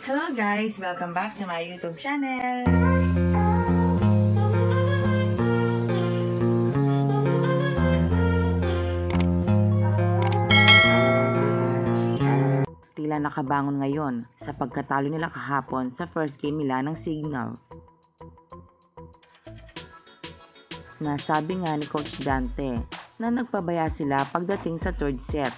Hello guys! Welcome back to my YouTube channel! Tila nakabangon ngayon sa pagkatalo nila kahapon sa first game nila ng Signal. Nasabi nga ni Coach Dante na nagpabaya sila pagdating sa third set.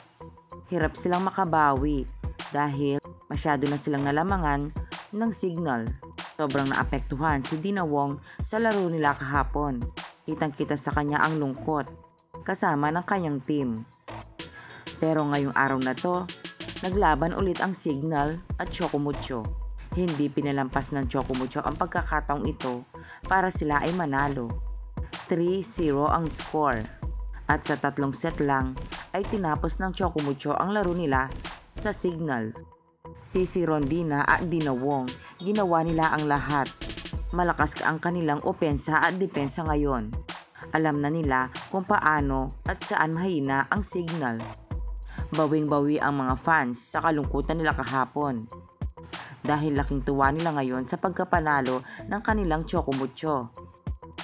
Hirap silang makabawi dahil masyado na silang nalamangan ng Signal. Sobrang naapektuhan si Dina Wong sa laro nila kahapon. Kitang-kita sa kanya ang lungkot kasama ng kanyang team. Pero ngayong araw na to, naglaban ulit ang Signal at Chocomucho. Hindi pinalampas ng Chocomucho ang pagkakataong ito para sila ay manalo. 3-0 ang score. At sa tatlong set lang ay tinapos ng Chocomucho ang laro nila sa Signal. Si Rondina at Dina Wong, ginawa nila ang lahat. Malakas ang kanilang opensa at depensa ngayon. Alam na nila kung paano at saan mahina ang Signal. Bawing-bawi ang mga fans sa kalungkutan nila kahapon. Dahil laking tuwa nila ngayon sa pagkapanalo ng kanilang Chocomucho.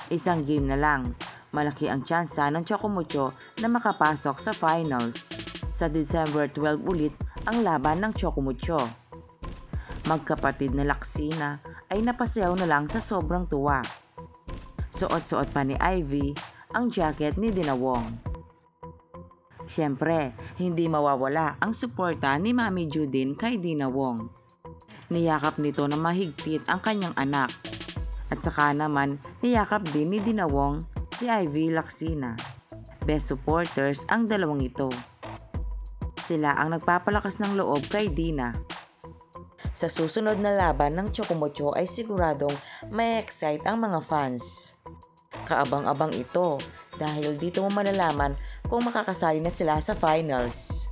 Isang game na lang, malaki ang tsansa ng Chocomucho na makapasok sa finals. Sa December 12 ulit ang laban ng Chocomucho. Magkapatid na Laksina ay napasayaw na lang sa sobrang tuwa. Suot-suot pa ni Ivy ang jacket ni Dina Wong. Siyempre, hindi mawawala ang suporta ni Mami Judin kay Dina Wong. Niyakap nito na mahigpit ang kanyang anak. At saka naman, niyakap din ni Dina Wong si Ivy Laksina. Best supporters ang dalawang ito. Sila ang nagpapalakas ng loob kay Dina. Sa susunod na laban ng Chocomucho ay siguradong may excite ang mga fans. Kaabang-abang ito dahil dito mo malalaman kung makakasali na sila sa finals.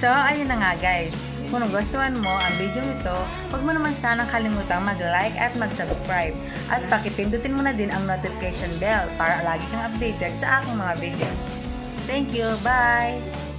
So, ayun na nga guys. Kung nagustuhan mo ang video ito, huwag mo naman sanang kalimutang mag-like at mag-subscribe. At pakipindutin mo na din ang notification bell para lagi kang updated sa aking mga videos. Thank you! Bye!